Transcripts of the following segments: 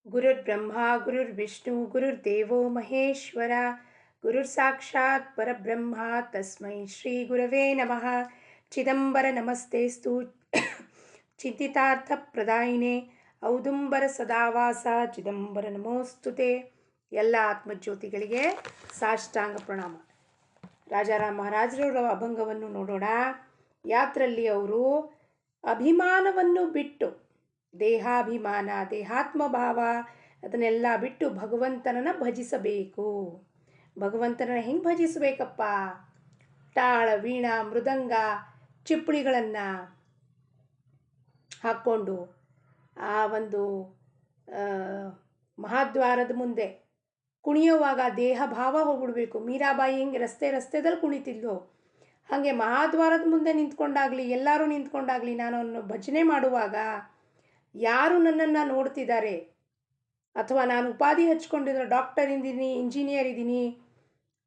ಗುರುರ್ಬ್ರಹ್ಮ ಗುರುರ್ವಿಷ್ಣು ಗುರುರ್ದೇವೋ ಮಹೇಶ್ವರ ಗುರುರ್ ಸಾಕ್ಷಾತ್ ಪರಬ್ರಹ್ಮ ತಸ್ಮೈ ಶ್ರೀ ಗುರವೇ ನಮಃ. ಚಿದಂಬರ ನಮಸ್ತೇಸ್ತು ಚಿಂತಿತಾರ್ಥ ಪ್ರದಾಯಿನೇ ಔದುಂಬರ ಸದಾವಾಸ ಚಿದಂಬರ ನಮೋಸ್ತುತೆ. ಎಲ್ಲ ಆತ್ಮಜ್ಯೋತಿಗಳಿಗೆ ಸಾಷ್ಟಾಂಗ ಪ್ರಣಾಮ. ರಾಜಾರಾಮ್ ಮಹಾರಾಜರವರ ಅಭಂಗವನ್ನು ನೋಡೋಣ. ಯಾತ್ರಲ್ಲಿ ಅವರು ಅಭಿಮಾನವನ್ನು ಬಿಟ್ಟು, ದೇಹಾಭಿಮಾನ ದೇಹಾತ್ಮಭಾವ ಅದನ್ನೆಲ್ಲ ಬಿಟ್ಟು ಭಗವಂತನನ್ನು ಭಜಿಸಬೇಕು. ಭಗವಂತನನ್ನು ಹೆಂಗೆ ಭಜಿಸಬೇಕಪ್ಪ? ತಾಳ ವೀಣ ಮೃದಂಗ ಚಿಪ್ಪಳಿಗಳನ್ನು ಹಾಕ್ಕೊಂಡು ಆ ಒಂದು ಮಹಾದ್ವಾರದ ಮುಂದೆ ಕುಣಿಯುವಾಗ ದೇಹ ಭಾವ ಹೋಗ್ಬಿಡ್ಬೇಕು. ಮೀರಾಬಾಯಿ ಹೆಂಗೆ ರಸ್ತೆದಲ್ಲಿ ಕುಣಿತಿದ್ಲು, ಹಾಗೆ ಮಹಾದ್ವಾರದ ಮುಂದೆ ನಿಂತ್ಕೊಂಡಾಗಲಿ ಎಲ್ಲರೂ ನಿಂತ್ಕೊಂಡಾಗಲಿ ನಾನು ಭಜನೆ ಮಾಡುವಾಗ ಯಾರು ನನ್ನನ್ನು ನೋಡ್ತಿದ್ದಾರೆ, ಅಥವಾ ನಾನು ಉಪಾಧಿ ಹಚ್ಕೊಂಡಿದ್ರೆ ಡಾಕ್ಟರ್ ಇದ್ದೀನಿ, ಇಂಜಿನಿಯರ್ ಇದ್ದೀನಿ,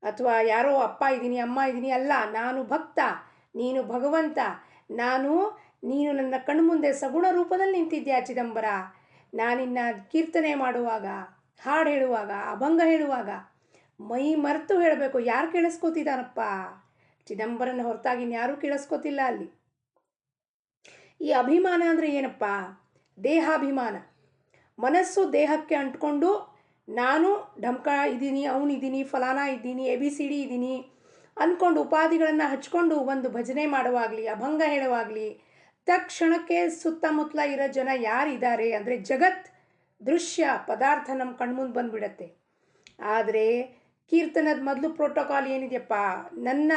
ಅಥವಾ ಯಾರೋ ಅಪ್ಪ ಇದ್ದೀನಿ ಅಮ್ಮ ಇದ್ದೀನಿ, ಅಲ್ಲ, ನಾನು ಭಕ್ತ, ನೀನು ಭಗವಂತ, ನೀನು ನನ್ನ ಕಣ್ಮುಂದೆ ಸಗುಣ ರೂಪದಲ್ಲಿ ನಿಂತಿದ್ಯಾ ಚಿದಂಬರ. ನಾನಿನ್ನ ಕೀರ್ತನೆ ಮಾಡುವಾಗ, ಹಾಡು ಹೇಳುವಾಗ, ಅಭಂಗ ಹೇಳುವಾಗ ಮೈ ಮರೆತು ಹೇಳಬೇಕು. ಯಾರು ಕೇಳಿಸ್ಕೋತಿದ್ದಾನಪ್ಪ? ಚಿದಂಬರನ ಹೊರತಾಗಿ ಯಾರೂ ಕೇಳಿಸ್ಕೋತಿಲ್ಲ ಅಲ್ಲಿ. ಈ ಅಭಿಮಾನ ಅಂದರೆ ಏನಪ್ಪ? ದೇಹಾಭಿಮಾನ. ಮನಸ್ಸು ದೇಹಕ್ಕೆ ಅಂಟ್ಕೊಂಡು ನಾನು ಢಮ್ಕ ಇದ್ದೀನಿ, ಅವನಿದ್ದೀನಿ, ಫಲಾನ ಇದ್ದೀನಿ, ABCD ಇದ್ದೀನಿ ಅಂದ್ಕೊಂಡು ಉಪಾಧಿಗಳನ್ನು ಹಚ್ಕೊಂಡು ಒಂದು ಭಜನೆ ಮಾಡುವಾಗಲಿ ಅಭಂಗ ಹೇಳುವಾಗಲಿ ತಕ್ಷಣಕ್ಕೆ ಸುತ್ತಮುತ್ತಲ ಇರೋ ಜನ ಯಾರಿದ್ದಾರೆ ಅಂದರೆ ಜಗತ್ ದೃಶ್ಯ ಪದಾರ್ಥ ನಮ್ಮ ಕಣ್ಮುಂದೆ ಬಂದುಬಿಡತ್ತೆ. ಆದರೆ ಕೀರ್ತನದ ಮೊದಲು ಪ್ರೋಟೋಕಾಲ್ ಏನಿದೆಯಪ್ಪ? ನನ್ನ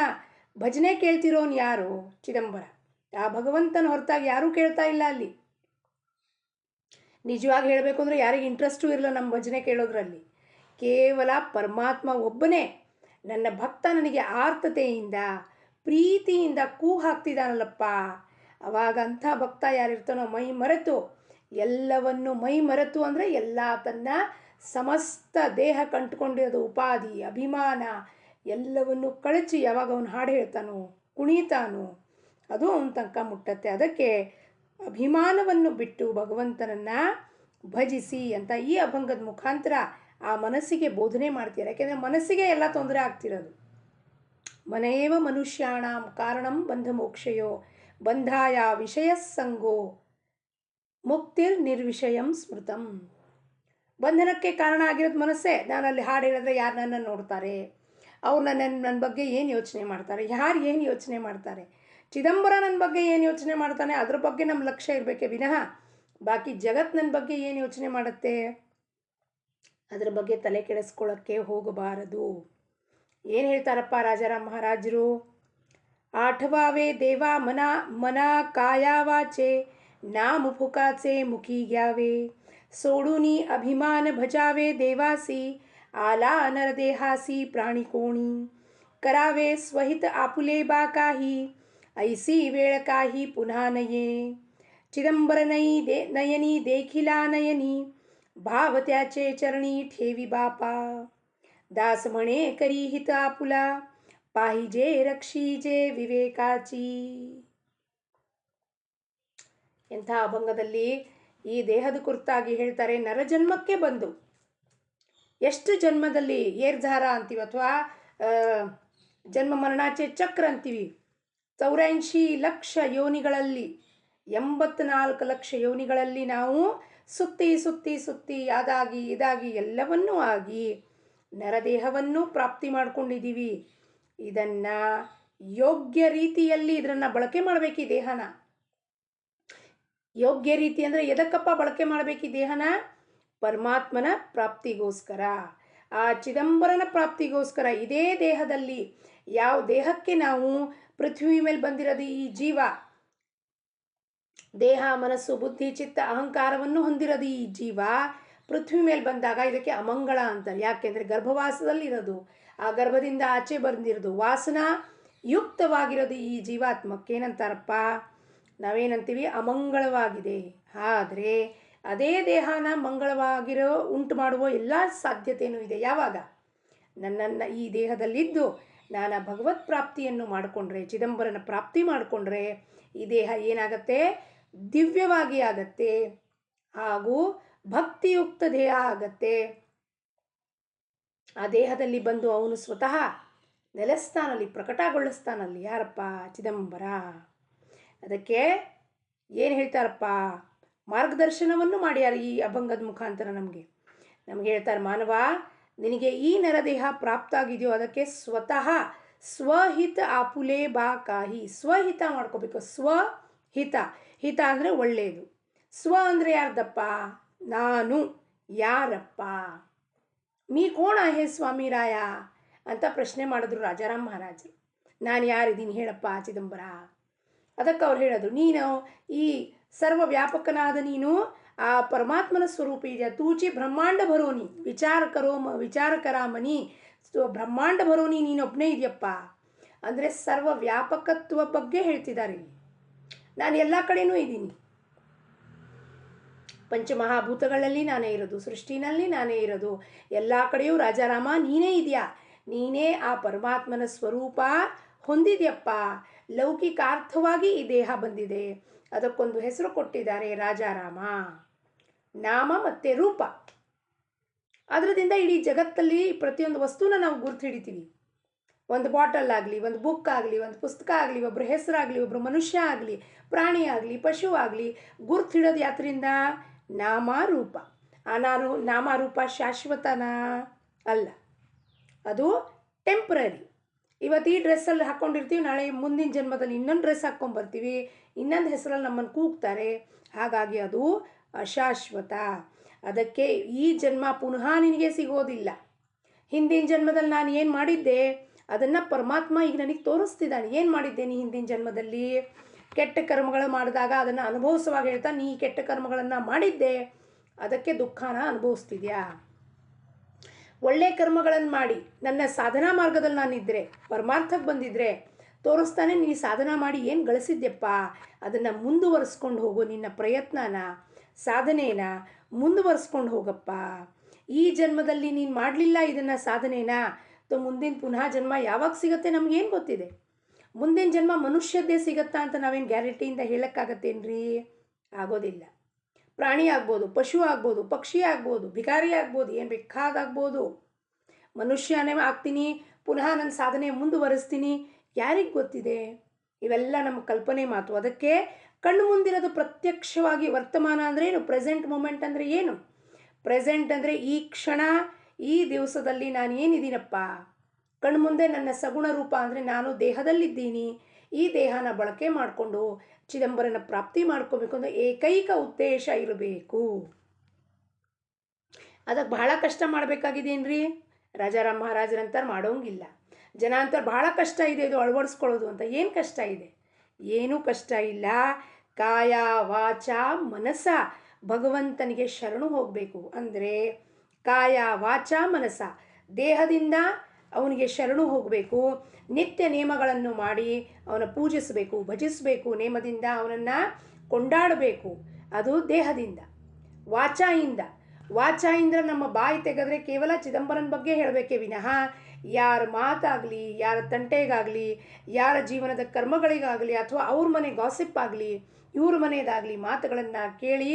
ಭಜನೆ ಕೇಳ್ತಿರೋನು ಯಾರು? ಚಿದಂಬರ. ಆ ಭಗವಂತನ ಹೊರತಾಗಿ ಯಾರೂ ಕೇಳ್ತಾ ಇಲ್ಲ ಅಲ್ಲಿ. ನಿಜವಾಗಿ ಹೇಳಬೇಕು ಅಂದರೆ ಯಾರಿಗೆ ಇಂಟ್ರೆಸ್ಟೂ ಇರಲ್ಲ ನಮ್ಮ ಭಜನೆ ಕೇಳೋದ್ರಲ್ಲಿ. ಕೇವಲ ಪರಮಾತ್ಮ ಒಬ್ಬನೇ ನನ್ನ ಭಕ್ತ ನನಗೆ ಆರ್ತತೆಯಿಂದ ಪ್ರೀತಿಯಿಂದ ಹಾಕ್ತಿದ್ದಾನಲ್ಲಪ್ಪ. ಅವಾಗ ಅಂಥ ಭಕ್ತ ಯಾರಿರ್ತಾನೋ ಮೈ ಮರೆತು, ಎಲ್ಲವನ್ನು ಮೈ ಮರೆತು ಅಂದರೆ ಎಲ್ಲ ತನ್ನ ಸಮಸ್ತ ದೇಹ ಕಂಡುಕೊಂಡಿರೋದು ಉಪಾಧಿ ಅಭಿಮಾನ ಎಲ್ಲವನ್ನು ಕಳಚಿ ಯಾವಾಗ ಅವನು ಹಾಡು ಹೇಳ್ತಾನೋ ಕುಣಿತಾನೋ ಅದು ಅವನ ತನಕ ಮುಟ್ಟತ್ತೆ. ಅದಕ್ಕೆ ಅಭಿಮಾನವನ್ನು ಬಿಟ್ಟು ಭಗವಂತನನ್ನು ಭಜಿಸಿ ಅಂತ ಈ ಅಭಂಗದ ಮುಖಾಂತರ ಆ ಮನಸ್ಸಿಗೆ ಬೋಧನೆ ಮಾಡ್ತಾರೆ. ಯಾಕೆಂದರೆ ಮನಸ್ಸಿಗೆ ಎಲ್ಲ ತೊಂದರೆ ಆಗ್ತಿರೋದು. ಮನೇವ ಮನುಷ್ಯಾಣಂ ಕಾರಣಂ ಬಂಧ ಮೋಕ್ಷಯೋ ಬಂಧಾಯ ವಿಷಯ ಸಂಗೋ ಮುಕ್ತಿರ್ ನಿರ್ವಿಷಯಂ ಸ್ಮೃತಂ. ಬಂಧನಕ್ಕೆ ಕಾರಣ ಆಗಿರೋದು ಮನಸ್ಸೇ. ನಾನು ಅಲ್ಲಿ ಹಾಡು ಹೇಳಿದ್ರೆ ಯಾರು ನನ್ನನ್ನು ನೋಡ್ತಾರೆ, ಅವ್ರು ನನ್ನ ಬಗ್ಗೆ ಏನು ಯೋಚನೆ ಮಾಡ್ತಾರೆ, ಯಾರು ಏನು ಯೋಚನೆ ಮಾಡ್ತಾರೆ, ಚಿದಂಬರ ನನ್ನ ಬಗ್ಗೆ ಏನು ಯೋಚನೆ ಮಾಡ್ತಾನೆ ಅದ್ರ ಬಗ್ಗೆ ನಮ್ಮ ಲಕ್ಷ್ಯ ಇರಬೇಕೆ ವಿನಃ ಬಾಕಿ ಜಗತ್ತು ನನ್ನ ಬಗ್ಗೆ ಏನು ಯೋಚನೆ ಮಾಡುತ್ತೆ ಅದ್ರ ಬಗ್ಗೆ ತಲೆ ಕೆಡಿಸ್ಕೊಳ್ಳೋಕ್ಕೆ ಹೋಗಬಾರದು. ಏನು ಹೇಳ್ತಾರಪ್ಪ ರಾಜಾರಾಮ್ ಮಹಾರಾಜರು? ಆಠವಾವೆ ದೇವ ಮನ ಕಾಯಾವಾಚೆ ನಾಮ ಫುಕಾಚೆ ಮುಖಿ ಗ್ಯಾವೆ सोडूनी अभिमान भजावे देवासी आला नरदेहासी प्राणी कोणी करावे स्वहित आपुले बा काही ऐसी वेळ काही पुन्हा नये चिदंबर नयनी देखिला नयनी भाव त्याचे चरणी ठेवी बापा दास म्हणे करी हित आपुला पाहिजे रक्षीजे विवेकाची. ಎಂಥ ಅಭಂಗದಲ್ಲಿ ಈ ದೇಹದ ಕುರಿತಾಗಿ ಹೇಳ್ತಾರೆ. ನರಜನ್ಮಕ್ಕೆ ಬಂದು ಎಷ್ಟು ಜನ್ಮದಲ್ಲಿ ಏರ್ಧಾರ ಅಂತೀವಿ ಅಥವಾ ಜನ್ಮ ಮರಣಾಚೆ ಚಕ್ರ ಅಂತೀವಿ. 84 ಲಕ್ಷ ಯೋನಿಗಳಲ್ಲಿ 84 ಲಕ್ಷ ಯೋನಿಗಳಲ್ಲಿ ನಾವು ಸುತ್ತಿ ಸುತ್ತಿ ಸುತ್ತಿ ಅದಾಗಿ ಇದಾಗಿ ಎಲ್ಲವನ್ನೂ ಆಗಿ ನರದೇಹವನ್ನು ಪ್ರಾಪ್ತಿ ಮಾಡ್ಕೊಂಡಿದ್ದೀವಿ. ಇದನ್ನು ಯೋಗ್ಯ ರೀತಿಯಲ್ಲಿ ಇದನ್ನು ಬಳಕೆ ಮಾಡಬೇಕು. ಈ ದೇಹನ ಯೋಗ್ಯ ರೀತಿ ಅಂದರೆ ಎದಕ್ಕಪ್ಪ ಬಳಕೆ ಮಾಡಬೇಕು ಈ ದೇಹನ? ಪರಮಾತ್ಮನ ಪ್ರಾಪ್ತಿಗೋಸ್ಕರ, ಆ ಚಿದಂಬರನ ಪ್ರಾಪ್ತಿಗೋಸ್ಕರ. ಇದೇ ದೇಹದಲ್ಲಿ ಯಾವ ದೇಹಕ್ಕೆ ನಾವು ಪೃಥ್ವಿ ಮೇಲೆ ಬಂದಿರೋದು ಈ ಜೀವ, ದೇಹ ಮನಸ್ಸು ಬುದ್ಧಿ ಚಿತ್ತ ಅಹಂಕಾರವನ್ನು ಹೊಂದಿರೋದು ಈ ಜೀವ ಪೃಥ್ವಿ ಮೇಲೆ ಬಂದಾಗ ಇದಕ್ಕೆ ಅಮಂಗಳ ಅಂತಾರೆ. ಯಾಕೆಂದರೆ ಗರ್ಭವಾಸದಲ್ಲಿರೋದು, ಆ ಗರ್ಭದಿಂದ ಆಚೆ ಬಂದಿರೋದು, ವಾಸನಾ ಯುಕ್ತವಾಗಿರೋದು ಈ ಜೀವಾತ್ಮಕ್ಕೆ ಏನಂತಾರಪ್ಪ? ನಾವೇನಂತೀವಿ? ಅಮಂಗಳವಾಗಿದೆ. ಆದರೆ ಅದೇ ದೇಹನ ಮಂಗಳವಾಗಿರೋ ಉಂಟು ಮಾಡುವ ಎಲ್ಲ ಸಾಧ್ಯತೆಯೂ ಇದೆ. ಯಾವಾಗ? ನನ್ನನ್ನು ಈ ದೇಹದಲ್ಲಿದ್ದು ನಾನು ಭಗವತ್ ಪ್ರಾಪ್ತಿಯನ್ನು ಮಾಡಿಕೊಂಡ್ರೆ, ಚಿದಂಬರನ ಪ್ರಾಪ್ತಿ ಮಾಡಿಕೊಂಡ್ರೆ ಈ ದೇಹ ಏನಾಗತ್ತೆ? ದಿವ್ಯವಾಗಿ ಆಗತ್ತೆ. ಹಾಗೂ ಭಕ್ತಿಯುಕ್ತ ದೇಹ ಆಗತ್ತೆ. ಆ ದೇಹದಲ್ಲಿ ಬಂದು ಅವನು ಸ್ವತಃ ನೆಲೆಸ್ತಾನಲ್ಲಿ, ಪ್ರಕಟಗೊಳಿಸ್ತಾನಲ್ಲಿ. ಯಾರಪ್ಪ? ಚಿದಂಬರ. ಅದಕ್ಕೆ ಏನು ಹೇಳ್ತಾರಪ್ಪ, ಮಾರ್ಗದರ್ಶನವನ್ನು ಮಾಡ್ಯಾರ ಈ ಅಭಂಗದ ಮುಖಾಂತರ ನಮಗೆ ಹೇಳ್ತಾರೆ, ಮಾನವ ನಿನಗೆ ಈ ನರದೇಹ ಪ್ರಾಪ್ತ ಆಗಿದೆಯೋ ಅದಕ್ಕೆ ಸ್ವತಃ ಸ್ವಹಿತ ಆಪುಲೆ ಬಾ ಕಾಹಿ. ಸ್ವಹಿತ ಮಾಡ್ಕೋಬೇಕು. ಸ್ವಹಿತ, ಹಿತ ಅಂದರೆ ಒಳ್ಳೆಯದು. ಸ್ವ ಅಂದರೆ ಯಾರ್ದಪ್ಪ? ನಾನು. ಯಾರಪ್ಪ? ಮೀ ಕೋಣ ಹೇ ಸ್ವಾಮಿ ರಾಯ ಅಂತ ಪ್ರಶ್ನೆ ಮಾಡಿದ್ರು ರಾಜಾರಾಮ್ ಮಹಾರಾಜರು. ನಾನು ಯಾರಿದ್ದೀನಿ ಹೇಳಪ್ಪ ಚಿದಂಬರ. ಅದಕ್ಕೆ ಅವ್ರು ಹೇಳೋದು, ನೀನು ಈ ಸರ್ವ ವ್ಯಾಪಕನಾದ ನೀನು ಆ ಪರಮಾತ್ಮನ ಸ್ವರೂಪ ಇದೆಯಾ. ತೂಚಿ ಬ್ರಹ್ಮಾಂಡ ಭರೋನಿ ವಿಚಾರ ಕರಾಮನಿ. ಬ್ರಹ್ಮಾಂಡ ಭರೋನಿ ನೀನೊಬ್ಬನೇ ಇದೆಯಪ್ಪ ಅಂದರೆ ಸರ್ವ ವ್ಯಾಪಕತ್ವ ಬಗ್ಗೆ ಹೇಳ್ತಿದ್ದಾರೆ ಇಲ್ಲಿ. ನಾನು ಎಲ್ಲ ಕಡೆನೂ ಇದ್ದೀನಿ. ಪಂಚಮಹಾಭೂತಗಳಲ್ಲಿ ನಾನೇ ಇರೋದು, ಸೃಷ್ಟಿನಲ್ಲಿ ನಾನೇ ಇರೋದು, ಎಲ್ಲ ಕಡೆಯೂ ರಾಜಾರಾಮ ನೀನೇ ಇದೆಯಾ. ನೀನೇ ಆ ಪರಮಾತ್ಮನ ಸ್ವರೂಪ ಹೊಂದಿದೆಯಪ್ಪ. ಲೌಕಿಕಾರ್ಥವಾಗಿ ಈ ದೇಹ ಬಂದಿದೆ, ಅದಕ್ಕೊಂದು ಹೆಸರು ಕೊಟ್ಟಿದ್ದಾರೆ ರಾಜಾರಾಮ. ನಾಮ ಮತ್ತು ರೂಪ. ಅದರಿಂದ ಇಡೀ ಜಗತ್ತಲ್ಲಿ ಪ್ರತಿಯೊಂದು ವಸ್ತುನ ನಾವು ಗುರ್ತು ಹಿಡಿತೀವಿ. ಒಂದು ಬಾಟಲ್ ಆಗಲಿ, ಒಂದು ಬುಕ್ ಆಗಲಿ, ಒಂದು ಪುಸ್ತಕ ಆಗಲಿ, ಒಬ್ಬರ ಹೆಸರಾಗಲಿ, ಒಬ್ಬರು ಮನುಷ್ಯ ಆಗಲಿ, ಪ್ರಾಣಿ ಆಗಲಿ, ಪಶು ಆಗಲಿ, ಗುರ್ತು ಹಿಡೋದು ಯಾತ್ರಿಂದ? ನಾಮರೂಪ. ಆ ನಾಮರೂಪ ಶಾಶ್ವತನ ಅಲ್ಲ, ಅದು ಟೆಂಪ್ರರಿ. ಇವತ್ತು ಈ ಡ್ರೆಸ್ಸಲ್ಲಿ ಹಾಕ್ಕೊಂಡಿರ್ತೀವಿ, ನಾಳೆ ಮುಂದಿನ ಜನ್ಮದಲ್ಲಿ ಇನ್ನೊಂದು ಡ್ರೆಸ್ ಹಾಕ್ಕೊಂಬರ್ತೀವಿ, ಇನ್ನೊಂದು ಹೆಸರಲ್ಲಿ ನಮ್ಮನ್ನು ಕೂಗ್ತಾರೆ. ಹಾಗಾಗಿ ಅದು ಅಶಾಶ್ವತ. ಅದಕ್ಕೆ ಈ ಜನ್ಮ ಪುನಃ ನಿನಗೆ ಸಿಗೋದಿಲ್ಲ. ಹಿಂದಿನ ಜನ್ಮದಲ್ಲಿ ನಾನು ಏನು ಮಾಡಿದ್ದೆ ಅದನ್ನು ಪರಮಾತ್ಮ ಈಗ ನನಗೆ ತೋರಿಸ್ತಿದ್ದಾನೆ. ಏನು ಮಾಡಿದ್ದೇನೆ ಹಿಂದಿನ ಜನ್ಮದಲ್ಲಿ? ಕೆಟ್ಟ ಕರ್ಮಗಳು ಮಾಡಿದಾಗ ಅದನ್ನು ಅನುಭವಿಸುವಾಗ ಹೇಳ್ತಾ, ನೀ ಕೆಟ್ಟ ಕರ್ಮಗಳನ್ನು ಮಾಡಿದ್ದೆ, ಅದಕ್ಕೆ ದುಃಖನ ಅನುಭವಿಸ್ತಿದ್ಯಾ. ಒಳ್ಳೆ ಕರ್ಮಗಳನ್ನು ಮಾಡಿ ನನ್ನ ಸಾಧನಾ ಮಾರ್ಗದಲ್ಲಿ ನಾನಿದ್ದರೆ, ಪರಮಾರ್ಥಕ್ಕೆ ಬಂದಿದ್ದರೆ ತೋರಿಸ್ತಾನೆ, ನೀ ಸಾಧನ ಮಾಡಿ ಏನು ಗಳಿಸಿದ್ಯಪ್ಪ ಅದನ್ನು ಮುಂದುವರಿಸ್ಕೊಂಡು ಹೋಗು. ನಿನ್ನ ಪ್ರಯತ್ನನ, ಸಾಧನೆನ ಮುಂದುವರಿಸ್ಕೊಂಡು ಹೋಗಪ್ಪ. ಈ ಜನ್ಮದಲ್ಲಿ ನೀನು ಮಾಡಲಿಲ್ಲ ಇದನ್ನು ಸಾಧನೆನ, ಮುಂದಿನ ಪುನಃ ಜನ್ಮ ಯಾವಾಗ ಸಿಗುತ್ತೆ ನಮಗೇನು ಗೊತ್ತಿದೆ? ಮುಂದಿನ ಜನ್ಮ ಮನುಷ್ಯದ್ದೇ ಸಿಗತ್ತಾ ಅಂತ ನಾವೇನು ಗ್ಯಾರಂಟಿಯಿಂದ ಹೇಳೋಕ್ಕಾಗತ್ತೇನ್ರಿ? ಆಗೋದಿಲ್ಲ. ಪ್ರಾಣಿ ಆಗ್ಬೋದು, ಪಶು ಆಗ್ಬೋದು, ಪಕ್ಷಿ ಆಗ್ಬೋದು, ಭಿಕಾರಿ ಆಗ್ಬೋದು, ಏನು ಬೇಕಾದಾಗ್ಬೋದು. ಮನುಷ್ಯನೇ ಆಗ್ತೀನಿ, ಪುನಃ ನನ್ನ ಸಾಧನೆ ಮುಂದುವರಿಸ್ತೀನಿ, ಯಾರಿಗೆ ಗೊತ್ತಿದೆ? ಇವೆಲ್ಲ ನಮ್ಮ ಕಲ್ಪನೆ ಮಾತು. ಅದಕ್ಕೆ ಕಣ್ಣು ಮುಂದಿರೋದು ಪ್ರತ್ಯಕ್ಷವಾಗಿ ವರ್ತಮಾನ ಅಂದರೆ ಏನು? ಪ್ರೆಸೆಂಟ್ ಮೂಮೆಂಟ್ ಅಂದರೆ ಏನು? ಪ್ರೆಸೆಂಟ್ ಅಂದರೆ ಈ ಕ್ಷಣ, ಈ ದಿವಸದಲ್ಲಿ ನಾನು ಏನಿದ್ದೀನಪ್ಪ, ಕಣ್ಣು ಮುಂದೆ ನನ್ನ ಸಗುಣ ರೂಪ ಅಂದರೆ ನಾನು ದೇಹದಲ್ಲಿದ್ದೀನಿ. ಈ ದೇಹನ ಬಳಕೆ ಮಾಡಿಕೊಂಡು ಚಿದಂಬರನ ಪ್ರಾಪ್ತಿ ಮಾಡ್ಕೋಬೇಕು ಅಂದರೆ ಏಕೈಕ ಉದ್ದೇಶ ಇರಬೇಕು. ಅದಕ್ಕೆ ಬಹಳ ಕಷ್ಟ ಮಾಡಬೇಕಾಗಿದೇನ್ರಿ? ರಾಜಾರಾಮ್ ಮಹಾರಾಜರಂತಾರೆ ಮಾಡೋಂಗಿಲ್ಲ. ಜನ ಅಂತಾರೆ ಭಾಳ ಕಷ್ಟ ಇದೆ ಇದು ಅಳವಡಿಸ್ಕೊಳ್ಳೋದು ಅಂತ. ಏನು ಕಷ್ಟ ಇದೆ? ಏನೂ ಕಷ್ಟ ಇಲ್ಲ. ಕಾಯ ವಾಚ ಮನಸ ಭಗವಂತನಿಗೆ ಶರಣು ಹೋಗಬೇಕು. ಅಂದರೆ ಕಾಯ ವಾಚ ಮನಸ, ದೇಹದಿಂದ ಅವನಿಗೆ ಶರಣು ಹೋಗಬೇಕು. ನಿತ್ಯ ನೇಮಗಳನ್ನು ಮಾಡಿ ಅವನ ಪೂಜಿಸಬೇಕು, ಭಜಿಸಬೇಕು. ನೇಮದಿಂದ ಅವನನ್ನು ಕೊಂಡಾಡಬೇಕು. ಅದು ದೇಹದಿಂದ. ವಾಚಾಯಿಂದ ನಮ್ಮ ಬಾಯಿ ತೆಗೆದ್ರೆ ಕೇವಲ ಚಿದಂಬರನ ಬಗ್ಗೆ ಹೇಳಬೇಕೇ ವಿನಃ ಯಾರ ಮಾತಾಗಲಿ, ಯಾರ ತಂಟೆಗಾಗಲಿ, ಯಾರ ಜೀವನದ ಕರ್ಮಗಳಿಗಾಗಲಿ, ಅಥವಾ ಅವ್ರ ಮನೆ ಗಾಸಿಪ್ ಆಗಲಿ, ಇವ್ರ ಮನೆಯದಾಗಲಿ ಮಾತುಗಳನ್ನು ಕೇಳಿ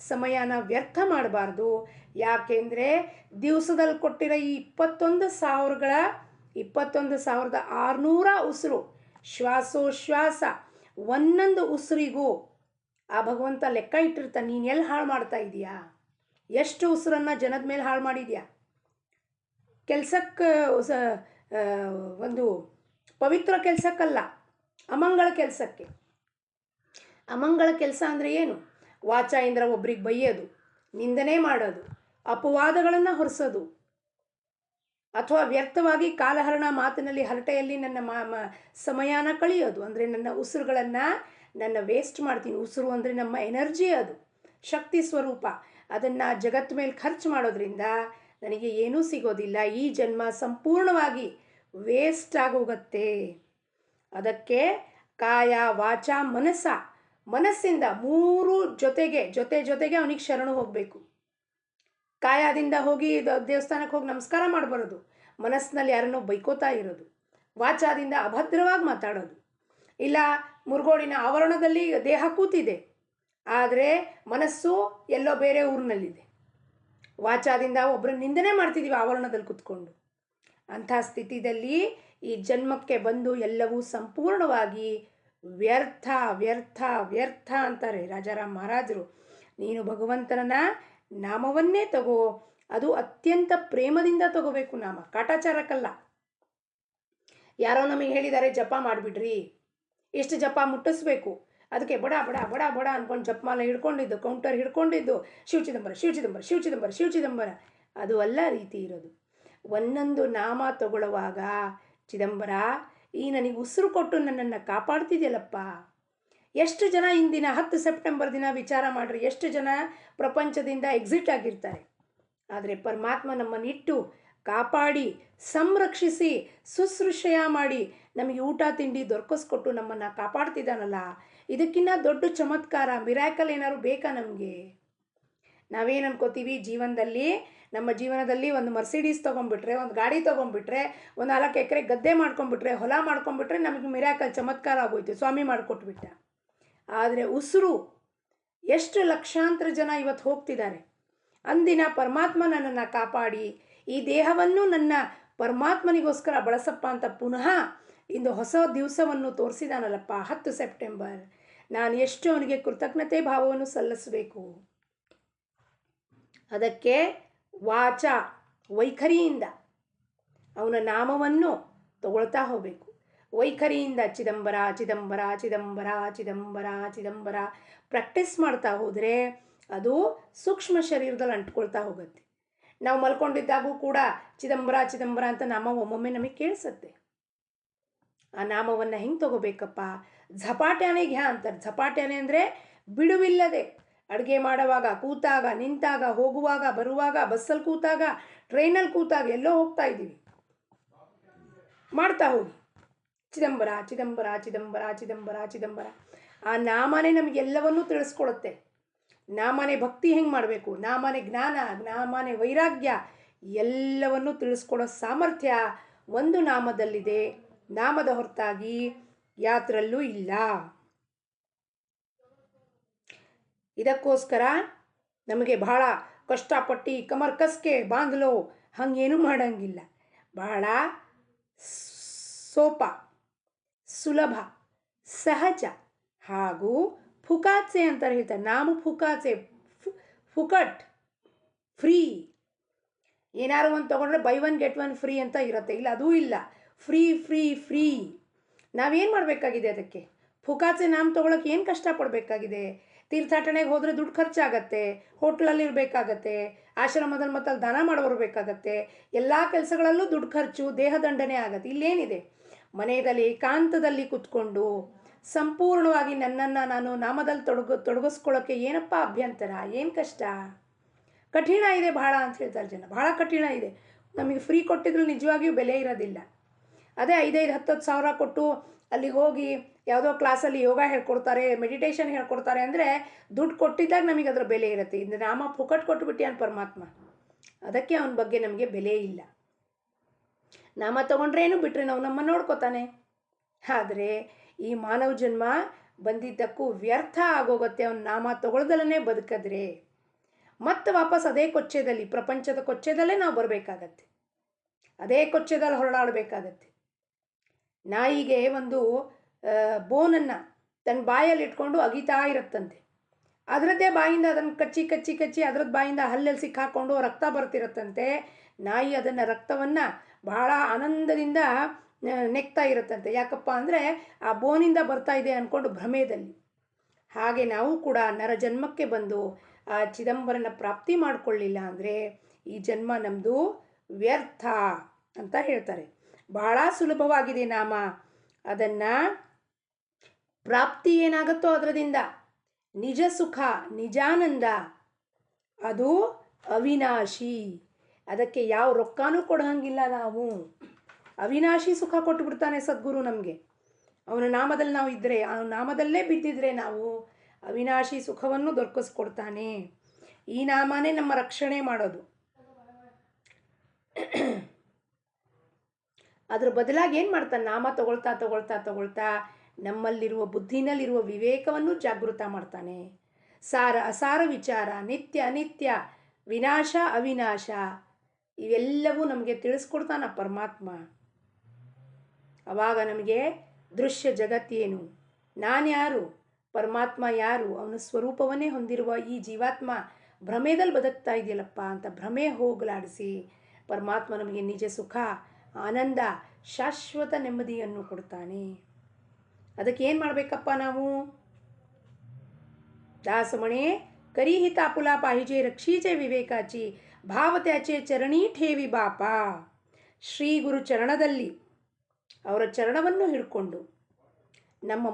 ಸಮಯನ ವ್ಯರ್ಥ ಮಾಡಬಾರ್ದು. ಯಾಕೆಂದರೆ ದಿವಸದಲ್ಲಿ ಕೊಟ್ಟಿರೋ ಈ 21,600 ಉಸಿರು, ಶ್ವಾಸೋಶ್ವಾಸ, ಒಂದೊಂದು ಉಸಿರಿಗೂ ಆ ಭಗವಂತ ಲೆಕ್ಕ ಇಟ್ಟಿರ್ತಾನೆ. ನೀನು ಎಲ್ಲಿ ಹಾಳು ಮಾಡ್ತಾ ಇದೀಯಾ? ಎಷ್ಟು ಉಸಿರನ್ನು ಜನದ ಮೇಲೆ ಹಾಳು ಮಾಡಿದ್ಯಾ? ಕೆಲಸಕ್ಕೆ ಒಂದು ಪವಿತ್ರ ಕೆಲಸಕ್ಕಲ್ಲ, ಅಮಂಗಳ ಕೆಲಸಕ್ಕೆ. ಅಮಂಗಳ ಕೆಲಸ ಅಂದರೆ ಏನು? ವಾಚಾಯಿಂದ ಒಬ್ರಿಗೆ ಬೈಯೋದು, ನಿಂದನೆ ಮಾಡೋದು, ಅಪವಾದಗಳನ್ನು ಹೊರಿಸೋದು, ಅಥವಾ ವ್ಯರ್ಥವಾಗಿ ಕಾಲಹರಣ ಮಾತಿನಲ್ಲಿ ಹರಟೆಯಲ್ಲಿ ನನ್ನ ಸಮಯನ ಕಳೆಯೋದು. ಅಂದರೆ ನನ್ನ ಉಸಿರುಗಳನ್ನು ನನ್ನ ವೇಸ್ಟ್ ಮಾಡ್ತೀನಿ. ಉಸಿರು ಅಂದರೆ ನಮ್ಮ ಎನರ್ಜಿ, ಅದು ಶಕ್ತಿ ಸ್ವರೂಪ. ಅದನ್ನು ಜಗತ್ತು ಮೇಲೆ ಖರ್ಚು ಮಾಡೋದ್ರಿಂದ ನನಗೆ ಏನೂ ಸಿಗೋದಿಲ್ಲ. ಈ ಜನ್ಮ ಸಂಪೂರ್ಣವಾಗಿ ವೇಸ್ಟ್ ಆಗೋಗತ್ತೆ. ಅದಕ್ಕೆ ಕಾಯ ವಾಚ ಮನಸ್ಸಿಂದ ಮೂರು ಜೊತೆಗೆ ಅವನಿಗೆ ಶರಣು ಹೋಗಬೇಕು. ಕಾಯದಿಂದ ಹೋಗಿ ದೇವಸ್ಥಾನಕ್ಕೆ ಹೋಗಿ ನಮಸ್ಕಾರ ಮಾಡಬಾರದು. ಮನಸ್ಸಿನಲ್ಲಿ ಯಾರನ್ನೋ ಬೈಕೋತಾ ಇರೋದು. ವಾಚಾದಿಂದ ಅಭದ್ರವಾಗಿ ಮಾತಾಡೋದು. ಇಲ್ಲ, ಮುರುಗೋಡಿನ ಆವರಣದಲ್ಲಿ ದೇಹ ಕೂತಿದೆ, ಆದರೆ ಮನಸ್ಸು ಎಲ್ಲೋ ಬೇರೆ ಊರಿನಲ್ಲಿದೆ. ವಾಚಾದಿಂದ ಒಬ್ಬರ ನಿಂದನೆ ಮಾಡ್ತಿದ್ದೀವಿ ಆವರಣದಲ್ಲಿ ಕುತ್ಕೊಂಡು. ಅಂಥ ಸ್ಥಿತಿಯಲ್ಲಿ ಈ ಜನ್ಮಕ್ಕೆ ಬಂದು ಎಲ್ಲವೂ ಸಂಪೂರ್ಣವಾಗಿ ವ್ಯರ್ಥ ವ್ಯರ್ಥ ವ್ಯರ್ಥ ಅಂತಾರೆ ರಾಜಾರಾಮ್ ಮಹಾರಾಜರು. ನೀನು ಭಗವಂತನ ನಾಮವನ್ನೇ ತಗೋ, ಅದು ಅತ್ಯಂತ ಪ್ರೇಮದಿಂದ ತಗೋಬೇಕು ನಾಮ, ಕಾಟಾಚಾರಕ್ಕಲ್ಲ. ಯಾರೋ ನಮಗೆ ಹೇಳಿದ್ದಾರೆ ಜಪ ಮಾಡಿಬಿಡ್ರಿ, ಎಷ್ಟು ಜಪ ಮುಟ್ಟಿಸ್ಬೇಕು, ಅದಕ್ಕೆ ಬಡ ಬಡ ಬಡ ಬಡ ಅಂದ್ಕೊಂಡು ಜಪಮಾಲ ಹಿಡ್ಕೊಂಡಿದ್ದು, ಕೌಂಟರ್ ಹಿಡ್ಕೊಂಡಿದ್ದು, ಶಿವ ಚಿದಂಬರ ಶಿವ ಚಿದಂಬರ ಶಿವ ಚಿದಂಬರ ಶಿವ ಚಿದಂಬರ, ಅದು ಅಲ್ಲ ರೀತಿ ಇರೋದು. ಒಂದೊಂದು ನಾಮ ತಗೊಳ್ಳುವಾಗ ಚಿದಂಬರ ಈ ನನಗೆ ಉಸಿರು ಕೊಟ್ಟು ನನ್ನನ್ನು ಕಾಪಾಡ್ತಿದ್ಯಲ್ಲಪ್ಪ. ಎಷ್ಟು ಜನ ಇಂದಿನ 10 ಸೆಪ್ಟೆಂಬರ್ ದಿನ ವಿಚಾರ ಮಾಡಿರಿ, ಎಷ್ಟು ಜನ ಪ್ರಪಂಚದಿಂದ ಎಕ್ಸಿಟ್ ಆಗಿರ್ತಾರೆ. ಆದರೆ ಪರಮಾತ್ಮ ನಮ್ಮನ್ನಿಟ್ಟು ಕಾಪಾಡಿ ಸಂರಕ್ಷಿಸಿ ಶುಶ್ರೂಷೆಯ ಮಾಡಿ ನಮಗೆ ಊಟ ತಿಂಡಿ ದೊರಕಿಸ್ಕೊಟ್ಟು ನಮ್ಮನ್ನು ಕಾಪಾಡ್ತಿದ್ದಾನಲ್ಲ, ಇದಕ್ಕಿಂತ ದೊಡ್ಡ ಚಮತ್ಕಾರ ಮಿರಾಕಲ್ ಏನಾದ್ರು ಬೇಕಾ ನಮಗೆ? ನಾವೇನು ಅನ್ಕೋತೀವಿ ಜೀವನದಲ್ಲಿ, ನಮ್ಮ ಜೀವನದಲ್ಲಿ ಒಂದು ಮರ್ಸಿಡೀಸ್ ತೊಗೊಂಡ್ಬಿಟ್ರೆ, ಒಂದು ಗಾಡಿ ತೊಗೊಂಡ್ಬಿಟ್ರೆ, ಒಂದು 4 ಎಕರೆ ಗದ್ದೆ ಮಾಡ್ಕೊಂಡ್ಬಿಟ್ರೆ, ಹೊಲ ಮಾಡ್ಕೊಂಡ್ಬಿಟ್ರೆ ನಮಗೆ ಮಿರಾಕಲ್ ಚಮತ್ಕಾರ ಆಗೋಯ್ತು, ಸ್ವಾಮಿ ಮಾಡಿಕೊಟ್ಬಿಟ್ಟ. ಆದರೆ ಉಸಿರು ಎಷ್ಟು ಲಕ್ಷಾಂತರ ಜನ ಇವತ್ತು ಹೋಗ್ತಿದ್ದಾರೆ. ಅಂದಿನ ಪರಮಾತ್ಮ ನನ್ನನ್ನು ಕಾಪಾಡಿ ಈ ದೇಹವನ್ನು ನನ್ನ ಪರಮಾತ್ಮನಿಗೋಸ್ಕರ ಬಳಸಪ್ಪ ಅಂತ ಪುನಃ ಇಂದು ಹೊಸ ದಿವಸವನ್ನು ತೋರಿಸಿದಾನಲ್ಲಪ್ಪ 10 ಸೆಪ್ಟೆಂಬರ್. ನಾನು ಎಷ್ಟು ಅವನಿಗೆ ಕೃತಜ್ಞತೆ ಭಾವವನ್ನು ಸಲ್ಲಿಸಬೇಕು. ಅದಕ್ಕೆ ವಾಚ ವೈಖರಿಯಿಂದ ಅವನ ನಾಮವನ್ನು ತಗೊಳ್ತಾ ಹೋಗಬೇಕು. ವೈಖರಿಯಿಂದ ಚಿದಂಬರ ಚಿದಂಬರ ಚಿದಂಬರ ಚಿದಂಬರ ಚಿದಂಬರ ಪ್ರಾಕ್ಟೀಸ್ ಮಾಡ್ತಾ ಹೋದರೆ ಅದು ಸೂಕ್ಷ್ಮ ಶರೀರದಲ್ಲಿ ಅಂಟ್ಕೊಳ್ತಾ ಹೋಗುತ್ತೆ. ನಾವು ಮಲ್ಕೊಂಡಿದ್ದಾಗೂ ಕೂಡ ಚಿದಂಬರ ಚಿದಂಬರ ಅಂತ ನಾಮ ಒಮ್ಮೊಮ್ಮೆ ನಮಗೆ ಕೇಳಿಸುತ್ತೆ. ಆ ನಾಮವನ್ನು ಹೆಂಗೆ ತಗೋಬೇಕಪ್ಪ? ಝಪಾಟ್ಯಾನೆ ಘ್ಯಾ ಅಂತಾರೆ. ಝಪಾಟ್ಯಾನೆ ಅಂದರೆ ಬಿಡುವಿಲ್ಲದೆ ಅಡುಗೆ ಮಾಡುವಾಗ, ಕೂತಾಗ, ನಿಂತಾಗ, ಹೋಗುವಾಗ, ಬರುವಾಗ, ಬಸ್ಸಲ್ಲಿ ಕೂತಾಗ, ಟ್ರೈನಲ್ಲಿ ಕೂತಾಗ, ಎಲ್ಲೋ ಹೋಗ್ತಾ ಇದ್ದೀವಿ, ಮಾಡ್ತಾ ಹೋಗಿ ಚಿದಂಬರ ಚಿದಂಬರ ಚಿದಂಬರ ಚಿದಂಬರ ಚಿದಂಬರ. ಆ ನಾಮನೇ ನಮಗೆಲ್ಲವನ್ನೂ ತಿಳಿಸ್ಕೊಡುತ್ತೆ. ನಾಮನೇ ಭಕ್ತಿ ಹೆಂಗೆ ಮಾಡಬೇಕು, ನಾಮನೇ ಜ್ಞಾನ, ನಾಮನೇ ವೈರಾಗ್ಯ, ಎಲ್ಲವನ್ನೂ ತಿಳಿಸ್ಕೊಡೋ ಸಾಮರ್ಥ್ಯ ಒಂದು ನಾಮದಲ್ಲಿದೆ. ನಾಮದ ಹೊರತಾಗಿ ಯಾತ್ರಲ್ಲೂ ಇಲ್ಲ. ಇದಕ್ಕೋಸ್ಕರ ನಮಗೆ ಬಹಳ ಕಷ್ಟಪಟ್ಟು ಕಮರ್ ಕಸ್ಕೆ ಬಾಂಧಲೋ ಹಾಗೇನೂ ಮಾಡೋಂಗಿಲ್ಲ. ಬಹಳ ಸೋಪ, ಸುಲಭ, ಸಹಜ ಹಾಗೂ ಫುಕಾಚೆ ಅಂತ ಹೇಳ್ತಾರೆ. ನಾಮ ಫುಕಾಚೆ, ಫುಕಟ್, ಫ್ರೀ. ಏನಾರು ಒಂದು ತೊಗೊಂಡ್ರೆ ಬೈ 1 get 1 ಫ್ರೀ ಅಂತ ಇರುತ್ತೆ. ಇಲ್ಲ, ಅದೂ ಇಲ್ಲ. Free free free. ನಾವೇನು ಮಾಡಬೇಕಾಗಿದೆ? ಅದಕ್ಕೆ ಫುಕಾಚೆ ನಾಮ ತೊಗೊಳಕ್ಕೆ ಏನು ಕಷ್ಟಪಡಬೇಕಾಗಿದೆ? ತೀರ್ಥಾಟನೆಗೆ ಹೋದರೆ ದುಡ್ಡು ಖರ್ಚಾಗತ್ತೆ, ಹೋಟ್ಲಲ್ಲಿ ಇರಬೇಕಾಗತ್ತೆ, ಆಶ್ರಮದಲ್ಲಿ ಮತ್ತು ಅಲ್ಲಿ ದಾನ ಮಾಡೋರ್ಬೇಕಾಗತ್ತೆ, ಎಲ್ಲ ಕೆಲಸಗಳಲ್ಲೂ ದುಡ್ಡು ಖರ್ಚು, ದೇಹದಂಡನೆ ಆಗತ್ತೆ. ಇಲ್ಲೇನಿದೆ? ಮನೆಯಲ್ಲಿ ಏಕಾಂತದಲ್ಲಿ ಕೂತ್ಕೊಂಡು ಸಂಪೂರ್ಣವಾಗಿ ನನ್ನನ್ನು ನಾನು ನಾಮದಲ್ಲಿ ತೊಡಗಿಸ್ಕೊಳ್ಳೋಕ್ಕೆ ಏನಪ್ಪ ಅಭ್ಯಂತರ? ಏನು ಕಷ್ಟ? ಕಠಿಣ ಇದೆ ಭಾಳ ಅಂತ ಹೇಳ್ತಾರೆ ಜನ. ಭಾಳ ಕಠಿಣ ಇದೆ. ನಮಗೆ ಫ್ರೀ ಕೊಟ್ಟಿದ್ರು ನಿಜವಾಗಿಯೂ ಬೆಲೆ ಇರೋದಿಲ್ಲ. ಅದೇ 5-10 ಸಾವಿರ ಕೊಟ್ಟು ಅಲ್ಲಿಗೆ ಹೋಗಿ ಯಾವುದೋ ಕ್ಲಾಸಲ್ಲಿ ಯೋಗ ಹೇಳ್ಕೊಡ್ತಾರೆ, ಮೆಡಿಟೇಷನ್ ಹೇಳ್ಕೊಡ್ತಾರೆ ಅಂದರೆ ದುಡ್ಡು ಕೊಟ್ಟಿದ್ದಾಗ ನಮಗೆ ಅದರ ಬೆಲೆ ಇರುತ್ತೆ. ಇದು ನಾಮ ಫುಕಟ್ ಕೊಟ್ಟುಬಿಟ್ಟಿಯಾನ ಪರಮಾತ್ಮ, ಅದಕ್ಕೆ ಅವನ ಬಗ್ಗೆ ನಮಗೆ ಬೆಲೆ ಇಲ್ಲ. ನಾಮ ತೊಗೊಂಡ್ರೇನು ಬಿಟ್ಟರೆ ನಾವು ನಮ್ಮನ್ನು ನೋಡ್ಕೋತಾನೆ. ಆದರೆ ಈ ಮಾನವ ಜನ್ಮ ಬಂದಿದ್ದಕ್ಕೂ ವ್ಯರ್ಥ ಆಗೋಗುತ್ತೆ ಅವನ ನಾಮ ತೊಗೊಳ್ದಲೇ ಬದುಕಿದ್ರೆ. ಮತ್ತೆ ವಾಪಸ್ ಅದೇ ಕೊಚ್ಚೆದಲ್ಲಿ, ಪ್ರಪಂಚದ ಕೊಚ್ಚೆದಲ್ಲೇ ನಾವು ಬರಬೇಕಾಗತ್ತೆ, ಅದೇ ಕೊಚ್ಚೆದಲ್ಲಿ ಹೊರಡಾಡಬೇಕಾಗತ್ತೆ. ನಾಯಿಗೆ ಒಂದು ಬೋನನ್ನು ತನ್ನ ಬಾಯಲ್ಲಿ ಇಟ್ಕೊಂಡು ಅಗಿತಾ ಇರುತ್ತಂತೆ. ಅದರದ್ದೇ ಬಾಯಿಂದ ಅದನ್ನು ಕಚ್ಚಿ ಕಚ್ಚಿ ಕಚ್ಚಿ ಅದರದ್ದು ಬಾಯಿಂದ ಹಲ್ಲಲ್ಲಿ ಸಿಕ್ಕಾಕೊಂಡು ರಕ್ತ ಬರ್ತಿರುತ್ತಂತೆ. ನಾಯಿ ಅದನ್ನು ರಕ್ತವನ್ನು ಬಹಳ ಆನಂದದಿಂದ ನೆಕ್ತಾ ಇರುತ್ತಂತೆ. ಯಾಕಪ್ಪ ಅಂದರೆ ಆ ಬೋನಿಂದ ಬರ್ತಾ ಇದೆ ಅಂದ್ಕೊಂಡು ಭ್ರಮೆಯಲ್ಲಿ. ಹಾಗೆ ನಾವು ಕೂಡ ನರಜನ್ಮಕ್ಕೆ ಬಂದು ಆ ಚಿದಂಬರನ ಪ್ರಾಪ್ತಿ ಮಾಡಿಕೊಳ್ಳಿಲ್ಲ ಅಂದರೆ ಈ ಜನ್ಮ ನಮ್ಮದು ವ್ಯರ್ಥ ಅಂತ ಹೇಳ್ತಾರೆ. ಬಹಳ ಸುಲಭವಾಗಿದೆ ನಾಮ. ಅದನ್ನು ಪ್ರಾಪ್ತಿ ಏನಾಗುತ್ತೋ ಅದರಿಂದ ನಿಜ ಸುಖ, ನಿಜಾನಂದ, ಅದು ಅವಿನಾಶಿ. ಅದಕ್ಕೆ ಯಾವ ರೊಕ್ಕನೂ ಕೊಡೋಂಗಿಲ್ಲ ನಾವು. ಅವಿನಾಶಿ ಸುಖ ಕೊಟ್ಟುಬಿಡ್ತಾನೆ ಸದ್ಗುರು ನಮಗೆ. ಅವನ ನಾಮದಲ್ಲಿ ನಾವು ಇದ್ದರೆ, ಅವನ ನಾಮದಲ್ಲೇ ಬಿದ್ದಿದ್ರೆ ನಾವು ಅವಿನಾಶಿ ಸುಖವನ್ನು ದೊರಕಿಸ್ಕೊಡ್ತಾನೆ. ಈ ನಾಮನೇ ನಮ್ಮ ರಕ್ಷಣೆ ಮಾಡೋದು. ಅದ್ರ ಬದಲಾಗಿ ಏನು ಮಾಡ್ತಾನೆ? ನಾಮ ತಗೊಳ್ತಾ ತಗೊಳ್ತಾ ತಗೊಳ್ತಾ ನಮ್ಮಲ್ಲಿರುವ ಬುದ್ಧಿನಲ್ಲಿರುವ ವಿವೇಕವನ್ನು ಜಾಗೃತ ಮಾಡ್ತಾನೆ. ಸಾರ ಅಸಾರ ವಿಚಾರ, ನಿತ್ಯ ಅನಿತ್ಯ ವಿನಾಶ ಅವಿನಾಶ ಇವೆಲ್ಲವೂ ನಮಗೆ ತಿಳಿಸ್ಕೊಡ್ತಾನ ಪರಮಾತ್ಮ. ಆವಾಗ ನಮಗೆ ದೃಶ್ಯ ಜಗತ್ತೇನು, ನಾನ್ಯಾರು, ಪರಮಾತ್ಮ ಯಾರು, ಅವನ ಸ್ವರೂಪವನ್ನೇ ಹೊಂದಿರುವ ಈ ಜೀವಾತ್ಮ ಭ್ರಮೆದಲ್ಲಿ ಬದುಕ್ತಾ ಇದೆಯಲ್ಲಪ್ಪ ಅಂತ ಭ್ರಮೆ ಹೋಗಲಾಡಿಸಿ ಪರಮಾತ್ಮ ನಮಗೆ ನಿಜ ಸುಖ, ಆನಂದ, ಶಾಶ್ವತ ನೆಮ್ಮದಿಯನ್ನು ಕೊಡ್ತಾನೆ. ಅದಕ್ಕೆ ಏನು ಮಾಡಬೇಕಪ್ಪ ನಾವು? दासमणे करीही तापुला पाहिजे रक्षीचे विवेकाची भाव त्याचे चरणी ठेवी ಬಾಪ. ಶ್ರೀ ಗುರು ಚರಣದಲ್ಲಿ ಅವರ ಚರಣವನ್ನು ಹಿಡ್ಕೊಂಡು ನಮ್ಮ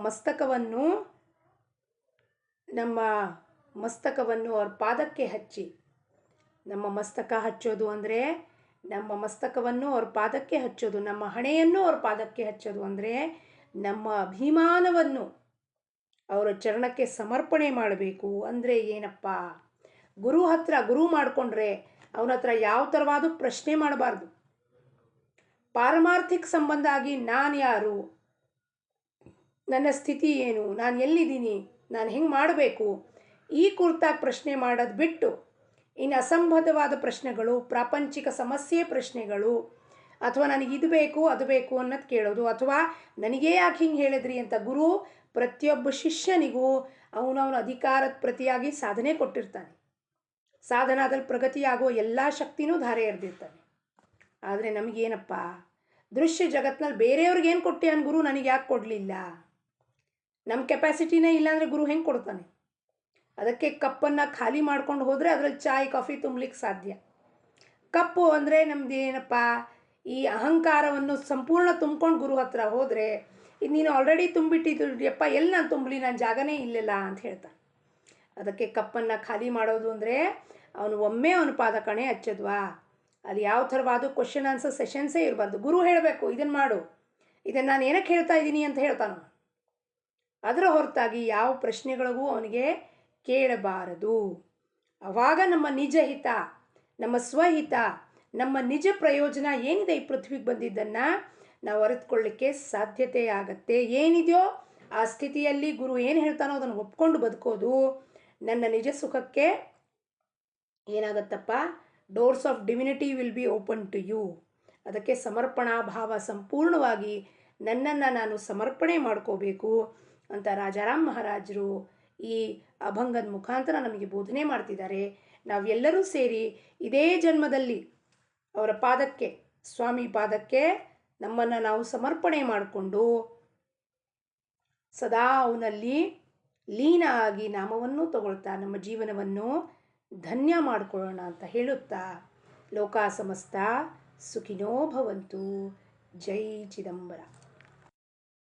ಮಸ್ತಕವನ್ನು ಅವ್ರ ಪಾದಕ್ಕೆ ಹಚ್ಚಿ, ನಮ್ಮ ಮಸ್ತಕ ಹಚ್ಚೋದು ಅಂದರೆ ನಮ್ಮ ಮಸ್ತಕವನ್ನು ಅವ್ರ ಪಾದಕ್ಕೆ ಹಚ್ಚೋದು, ನಮ್ಮ ಹಣೆಯನ್ನು ಅವ್ರ ಪಾದಕ್ಕೆ ಹಚ್ಚೋದು ಅಂದರೆ ನಮ್ಮ ಅಭಿಮಾನವನ್ನು ಅವರ ಚರಣಕ್ಕೆ ಸಮರ್ಪಣೆ ಮಾಡಬೇಕು. ಅಂದರೆ ಏನಪ್ಪ? ಗುರು ಮಾಡಿಕೊಂಡ್ರೆ ಅವನ ಹತ್ರ ಯಾವ ಥರವಾದ ಪ್ರಶ್ನೆ ಮಾಡಬಾರ್ದು. ಪಾರಮಾರ್ಥಿಕ ಸಂಬಂಧ ಆಗಿ ನಾನು ಯಾರು, ನನ್ನ ಸ್ಥಿತಿ ಏನು, ನಾನು ಎಲ್ಲಿದ್ದೀನಿ, ನಾನು ಹೆಂಗೆ ಮಾಡಬೇಕು, ಈ ಕುರಿತಾಗಿ ಪ್ರಶ್ನೆ ಮಾಡೋದು ಬಿಟ್ಟು ಇನ್ನು ಅಸಂಬದ್ಧವಾದ ಪ್ರಶ್ನೆಗಳು, ಪ್ರಾಪಂಚಿಕ ಸಮಸ್ಯೆ ಪ್ರಶ್ನೆಗಳು, ಅಥವಾ ನನಗೆ ಇದು ಬೇಕು ಅದು ಬೇಕು ಅನ್ನೋದು ಕೇಳೋದು, ಅಥವಾ ನನಗೇ ಯಾಕೆ ಹಿಂಗೆ ಹೇಳಿದ್ರಿ ಅಂತ ಗುರು ಪ್ರತಿಯೊಬ್ಬ ಶಿಷ್ಯನಿಗೂ ಅವನವನ ಅಧಿಕಾರದ ಪ್ರತಿಯಾಗಿ ಸಾಧನೆ ಕೊಟ್ಟಿರ್ತಾನೆ. ಸಾಧನಾದಲ್ಲಿ ಪ್ರಗತಿಯಾಗೋ ಎಲ್ಲ ಶಕ್ತಿನೂ ಧಾರೆ ಎರೆದಿರ್ತಾನೆ. ಆದರೆ ನಮಗೇನಪ್ಪ, ದೃಶ್ಯ ಜಗತ್ತಿನಲ್ಲಿ ಬೇರೆಯವ್ರಿಗೆ ಏನು ಕೊಟ್ಟಿಯಾನ ಗುರು, ನನಗೆ ಯಾಕೆ ಕೊಡಲಿಲ್ಲ? ನಮ್ಮ ಕೆಪಾಸಿಟಿನೇ ಇಲ್ಲಾಂದರೆ ಗುರು ಹೆಂಗೆ ಕೊಡ್ತಾನೆ? ಅದಕ್ಕೆ ಕಪ್ಪನ್ನು ಖಾಲಿ ಮಾಡ್ಕೊಂಡು ಹೋದರೆ ಅದರಲ್ಲಿ ಚಾಯ್ ಕಾಫಿ ತುಂಬಲಿಕ್ಕೆ ಸಾಧ್ಯ. ಕಪ್ಪು ಅಂದರೆ ನಮ್ದು ಏನಪ್ಪ, ಈ ಅಹಂಕಾರವನ್ನು ಸಂಪೂರ್ಣ ತುಂಬ್ಕೊಂಡು ಗುರು ಹತ್ರ ಹೋದರೆ, ಇದು ನೀನು ಆಲ್ರೆಡಿ ತುಂಬಿಟ್ಟಿದ್ದೀಯಪ್ಪ, ಎಲ್ಲಿ ನಾನು ತುಂಬಲಿ, ನನ್ನ ಜಾಗನೇ ಇಲ್ಲಿಲ್ಲ ಅಂತ ಹೇಳ್ತಾನೆ. ಅದಕ್ಕೆ ಕಪ್ಪನ್ನು ಖಾಲಿ ಮಾಡೋದು ಅಂದರೆ ಅವನು ಒಮ್ಮೆ ಅವನ ಪಾದ ಕಣೆ ಹಚ್ಚದ್ವಾ, ಅದು ಯಾವ ಥರವಾದ ಕ್ವಶನ್ ಆನ್ಸರ್ ಸೆಷನ್ಸೇ ಇರಬಾರ್ದು. ಗುರು ಹೇಳಬೇಕು, ಇದನ್ನು ಮಾಡು, ಇದನ್ನು ನಾನು ಏನಕ್ಕೆ ಹೇಳ್ತಾ ಇದ್ದೀನಿ ಅಂತ ಹೇಳ್ತಾನೆ. ಅದರ ಹೊರತಾಗಿ ಯಾವ ಪ್ರಶ್ನೆಗಳಿಗೂ ಅವನಿಗೆ ಕೇಳಬಾರದು. ಆವಾಗ ನಮ್ಮ ನಿಜ ಹಿತ, ನಮ್ಮ ಸ್ವಹಿತ, ನಮ್ಮ ನಿಜ ಪ್ರಯೋಜನ ಏನಿದೆ ಈ ಪೃಥ್ವಿಗೆ ಬಂದಿದ್ದನ್ನು ನಾವು ಅರಿತುಕೊಳ್ಳಿಕ್ಕೆ ಸಾಧ್ಯತೆ ಆಗತ್ತೆ. ಏನಿದೆಯೋ ಆ ಸ್ಥಿತಿಯಲ್ಲಿ ಗುರು ಏನು ಹೇಳ್ತಾನೋ ಅದನ್ನು ಒಪ್ಕೊಂಡು ಬದುಕೋದು ನನ್ನ ನಿಜ ಸುಖಕ್ಕೆ ಏನಾಗತ್ತಪ್ಪ, doors of divinity will be open to you. ಅದಕ್ಕೆ ಸಮರ್ಪಣಾ ಭಾವ ಸಂಪೂರ್ಣವಾಗಿ ನನ್ನನ್ನು ನಾನು ಸಮರ್ಪಣೆ ಮಾಡ್ಕೋಬೇಕು ಅಂತ ರಾಜಾರಾಮ್ ಮಹಾರಾಜರು ಈ ಅಭಂಗದ ಮುಖಾಂತರ ನಮಗೆ ಬೋಧನೆ ಮಾಡ್ತಿದ್ದಾರೆ. ನಾವೆಲ್ಲರೂ ಸೇರಿ ಇದೇ ಜನ್ಮದಲ್ಲಿ ಅವರ ಪಾದಕ್ಕೆ, ಸ್ವಾಮಿ ಪಾದಕ್ಕೆ ನಮ್ಮನ್ನು ನಾವು ಸಮರ್ಪಣೆ ಮಾಡಿಕೊಂಡು ಸದಾ ಅವನಲ್ಲಿ ಲೀನ ಆಗಿ ನಾಮವನ್ನು ತಗೊಳ್ತಾ ನಮ್ಮ ಜೀವನವನ್ನು ಧನ್ಯ ಮಾಡಿಕೊಳ್ಳೋಣ ಅಂತ ಹೇಳುತ್ತಾ, ಲೋಕ ಸಮಸ್ತ ಸುಖಿನೋ ಭವಂತು. ಜೈ ಚಿದಂಬರ.